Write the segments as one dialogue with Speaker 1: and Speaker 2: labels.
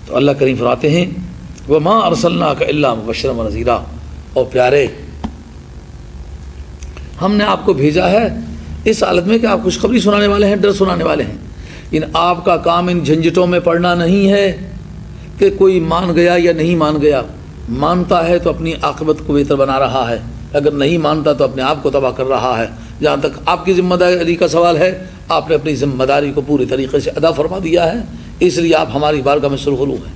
Speaker 1: تو اللہ کریم فرماتے ہیں وَمَا أَرْسَلْنَاكَ إِلَّا مُبَشِّرًا وَنَذِيرًا، اور پیارے ہم نے آپ کو بھیجا ہے اس حالت میں کہ آپ خوشخبری سنانے والے ہیں، ڈر سنانے والے ہیں۔ آپ کا کام ان جھنجھٹوں میں پڑنا نہیں ہے کہ کوئی مان گیا یا نہیں مان گیا، مانتا ہے تو اپنی عاقبت کو بہتر بنا رہا ہے، اگر نہیں مانتا تو اپنے آپ کو تباہ کر رہا ہے۔ جہاں تک آپ کی ذمہ داری کا سوال ہے، آپ نے اپنی ذمہ داری کو پوری طریقے سے ادا فرما دیا ہے، اس لیے آپ ہماری بارگاہ میں سرخرو ہیں۔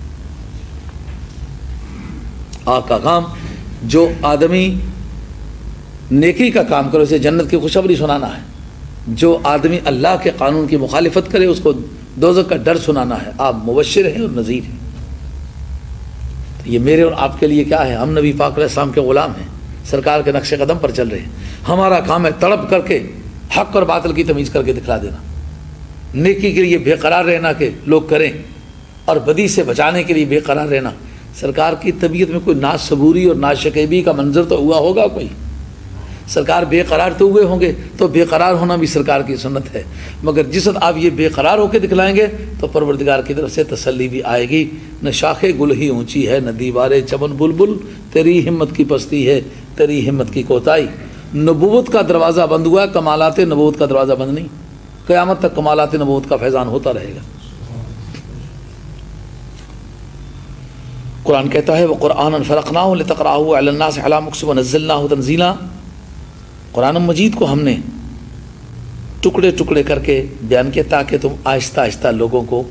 Speaker 1: آپ کا کام جو آدمی نیکی کا کام کرے اسے جنت کی خوشخبری سنانا ہے، جو آدمی اللہ کے قانون کی مخالفت کرے اس کو دوزخ کا ڈر سنانا ہے۔ آپ مبشر ہیں اور نذیر ہیں۔ تو یہ میرے اور آپ کے لیے کیا ہے؟ ہم نبی پاک علیہ السلام کے غلام ہیں، سرکار کے نقش قدم پر چل رہے ہیں۔ ہمارا کام ہے تڑپ کر کے حق اور باطل کی تمیز کر کے دکھلا دینا، نیکی کے لیے بے قرار رہنا کہ لوگ کریں، اور بدی سے بچانے کے لیے بے قرار رہنا۔ سرکار کی طبیعت میں کوئی ناصبوری اور ناشکیبی کا منظر تو ہوا ہوگا؟ کوئی سرکار بے قرار تو ہوئے ہوں گے، تو بے قرار ہونا بھی سرکار کی سنت ہے، مگر جس وقت آپ یہ بے قرار ہو کے دکھلائیں گے تو پروردگار کی طرف سے تسلی بھی آئے گی۔ نہ شاخ گل ہی اونچی ہے نہ دیوار چمن بلبل، تیری ہمت کی پستی ہے تیری ہمت کی کوتاہی۔ نبوت کا دروازہ بند ہوا، کمالات نبوت کا دروازہ بند نہیں، قیامت تک کمالات نبوت کا فیضان ہوتا رہے گا۔ قرآن کہتا ہے وَقُرْآنًا فَرَقْنَاهُ لِتَقْرَأَهُ عَلَى النَّاسِ عَلَى مُكْثٍ وَنَزَّلْنَاهُ تَنزِيلًا۔ قرآن مجید کو ہم نے ٹکڑے ٹکڑے کر کے بیان کیا تاکہ تم آہستہ آہستہ لوگوں کو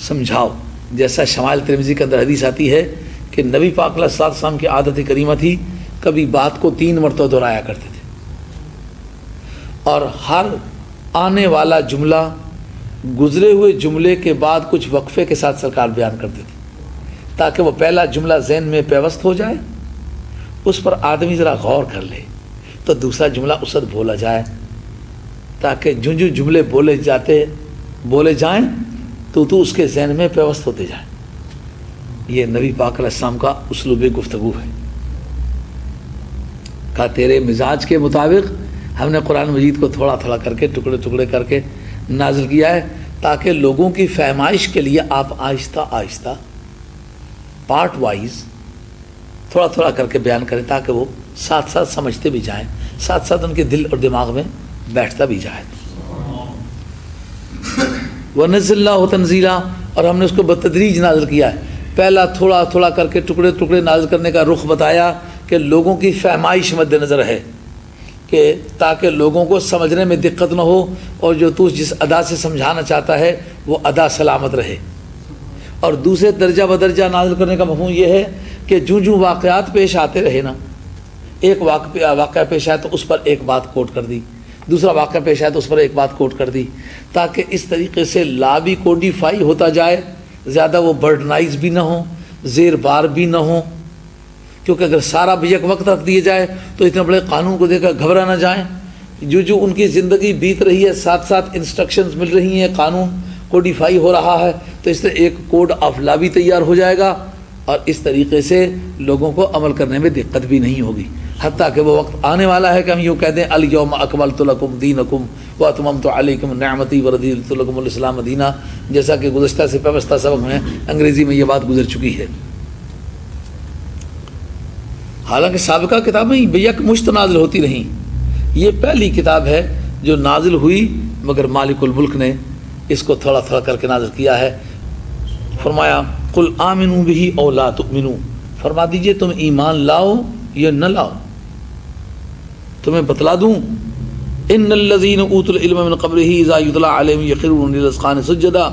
Speaker 1: سمجھاؤ۔ جیسا شمائل ترمذی کے اندر حدیث آتی ہے کہ نبی پاک علیہ السلام کی عادت کریمہ تھی، کبھی بات کو 3 مرتبہ دہرایا کرتے تھے، اور ہر آنے والا جملہ گزرے ہوئے جملے کے بعد کچھ وقفے کے ساتھ سرکار بیان کرتے تھے، تاکہ وہ پہلا جملہ ذہن میں پیوست ہو جائے، اس پر آدمی ذرا غور کر لے، تو دوسرا جملہ اس وقت بولا جائے، تاکہ جو جملے بولے جائیں تو اس کے ذہن میں پیوست ہوتے جائیں۔ یہ نبی پاک علیہ السلام کا اسلوب گفتگو ہے۔ کہا تیرے مزاج کے مطابق ہم نے قرآن مجید کو تھوڑا تھوڑا کر کے ٹکڑے ٹکڑے کر کے نازل کیا ہے، تاکہ لوگوں کی فہمائش کے لیے آپ آہستہ آہستہ پارٹ وائز تھوڑا تھوڑا کر کے بیان کریں، تاکہ وہ ساتھ ساتھ سمجھتے بھی جائیں، ساتھ ساتھ ان کے دل اور دماغ میں بیٹھتا بھی جائے۔ وَنَزِّلْ اللَّهُ تَنزِيلًا، اور ہم نے اس کو بتدریج نازل کیا ہے۔ پہلا تھوڑا تھوڑا کر کے ٹکڑے ٹکڑے نازل کرنے کا رخ بتایا کہ لوگوں کی فہمائش مد نظر ہے، کہ تاکہ لوگوں کو سمجھنے میں دقت نہ ہو، اور جو تو جس ادا سے سمجھانا چاہتا ہے وہ ادا سلامت رہے۔ اور دوسرے درجہ بدرجہ نازل کرنے کا مفہوم یہ ہے کہ جو واقعات پیش آتے رہے نا، ایک واقعہ پیش آیا تو اس پر ایک بات کوٹ کر دی، دوسرا واقعہ پیش آیا تو اس پر ایک بات کوٹ کر دی، تاکہ اس طریقے سے لا بھی کوڈیفائی ہوتا جائے، زیادہ وہ برڈنائز بھی نہ ہو، زیر بار بھی نہ ہو، کیونکہ اگر سارا بھی ایک وقت رکھ دیے جائے تو اتنے بڑے قانون کو دیکھ کر گھبرا نہ جائیں۔ جو ان کی زندگی بیت رہی ہے، ساتھ ساتھ انسٹرکشنز مل رہی ہیں، قانون کوڈیفائی ہو رہا ہے، تو اس طرح ایک کوڈ آف لا بھی تیار ہو جائے گا، اور اس طریقے سے لوگوں کو عمل کرنے میں دقت بھی نہیں ہوگی۔ حتیٰ کہ وہ وقت آنے والا ہے کہ ہم یوں کہہ دیں الیوم اکملت لکم دینکم واتممت علیکم نعمتی ورضیت لکم الاسلام دینا، جیسا کہ گزشتہ سے پیوستہ سبق میں انگریزی میں یہ بات گزر چکی ہے۔ حالانکہ سابقہ کتابیں بیک مشت نازل ہوتی رہیں، یہ پہلی کتاب ہے جو نازل ہوئی، مگر مالک الملک نے اس کو تھوڑا تھوڑا کر کے نازل کیا ہے۔ فرمایا قل آمنوا بہ او لا تؤمنوا، فرما دیجئے تم ایمان لاؤ یا نہ لاؤ، تمہیں بتلا دوں ان الذین اوتوا العلم من قبلہ اذا یتلی علیہم یخرون للاذقان سجدا،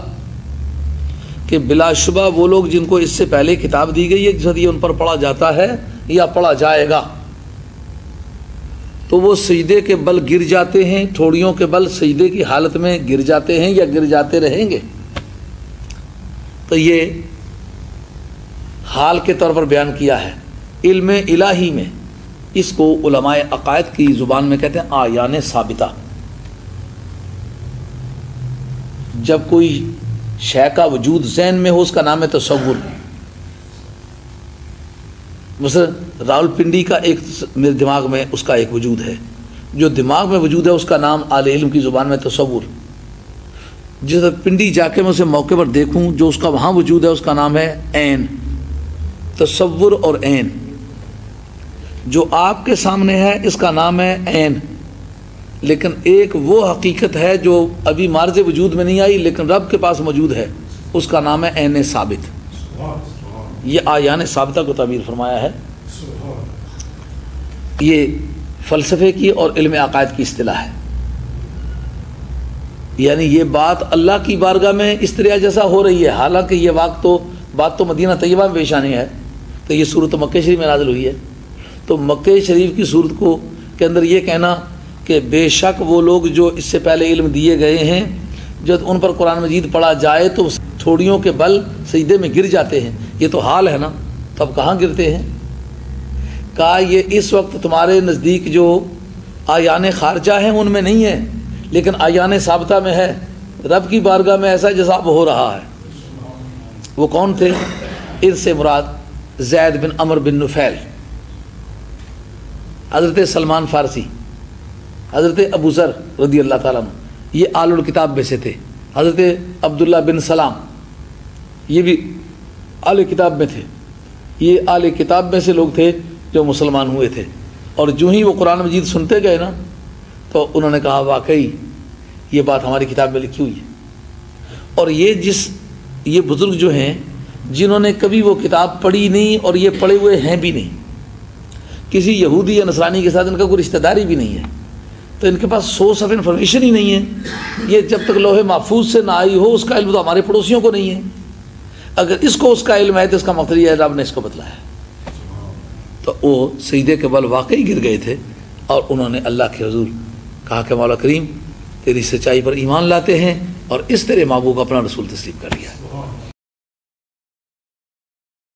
Speaker 1: کہ بلا شبہ وہ لوگ جن کو اس سے پہلے کتاب دی گئی ہے، جس وقت یہ ان پر پڑھا جاتا ہے یا پڑھا جائے گا تو وہ سجدے کے بل گر جاتے ہیں، ٹھوڑیوں کے بل سجدے کی حالت میں گر جاتے ہیں یا گر جاتے رہیں گے۔ تو یہ حال کے طور پر بیان کیا ہے۔ علم الہی میں اس کو علماء عقائد کی زبان میں کہتے ہیں آیان ثابتہ۔ جب کوئی شے کا وجود ذہن میں ہو اس کا نام ہے تصور۔ مثلا راول پنڈی کا ایک میرے دماغ میں اس کا ایک وجود ہے، جو دماغ میں وجود ہے اس کا نام اہل علم کی زبان میں تصور۔ جس پنڈی جا کے میں اسے موقع پر دیکھوں، جو اس کا وہاں وجود ہے اس کا نام ہے عین، تصور اور عین۔ جو آپ کے سامنے ہے اس کا نام ہے عین، لیکن ایک وہ حقیقت ہے جو ابھی مارز وجود میں نہیں آئی لیکن رب کے پاس موجود ہے، اس کا نام ہے عین ثابت۔ یہ آیان ثابتہ کو تعبیر فرمایا ہے۔ یہ فلسفے کی اور علم عقائد کی اصطلاح ہے، یعنی یہ بات اللہ کی بارگاہ میں اس طرح جیسا ہو رہی ہے، حالانکہ یہ بات تو مدینہ طیبہ میں پیش آنی ہے، تو یہ صورت مکہ شریف میں نازل ہوئی ہے۔ تو مکہ شریف کی صورت کو کے اندر یہ کہنا کہ بے شک وہ لوگ جو اس سے پہلے علم دیے گئے ہیں، جب ان پر قرآن مجید پڑھا جائے تو تھوڑیوں کے بل سجدے میں گر جاتے ہیں، یہ تو حال ہے نا، تو اب کہاں گرتے ہیں؟ کہا یہ اس وقت تمہارے نزدیک جو آیان خارجہ ہیں ان میں نہیں ہے، لیکن آیان ثابتہ میں ہے، رب کی بارگاہ میں ایسا جیسا اب ہو رہا ہے۔ وہ کون تھے؟ ان سے مراد زید بن عمر بن نفیل، حضرت سلمان فارسی، حضرت ابو ذر رضی اللہ تعالیٰ عنہ، یہ آل الکتاب میں سے تھے۔ حضرت عبداللہ بن سلام یہ بھی آل کتاب میں تھے۔ یہ آل کتاب میں سے لوگ تھے جو مسلمان ہوئے تھے، اور جو ہی وہ قرآن مجید سنتے گئے نا تو انہوں نے کہا واقعی یہ بات ہماری کتاب میں لکھی ہوئی ہے۔ اور یہ بزرگ جو ہیں جنہوں نے کبھی وہ کتاب پڑھی نہیں اور یہ پڑھے ہوئے ہیں بھی نہیں، کسی یہودی یا نصرانی کے ساتھ ان کا کوئی رشتہ داری بھی نہیں ہے، تو ان کے پاس سورس آف انفارمیشن ہی نہیں ہے۔ یہ جب تک لوح محفوظ سے نہ آئی ہو اس کا علم تو ہمارے پڑوسیوں کو نہیں ہے، اگر اس کو اس کا علم ہے تو اس کا مطلب یہ ہے رب نے اس کو بتلایا۔ تو وہ سجدے کے بل واقعی گر گئے تھے، اور انہوں نے اللہ کے حضور کہا کہ مولا کریم تیری سچائی پر ایمان لاتے ہیں، اور اس طرح محبوب اپنا رسول تسلیم کر لیا۔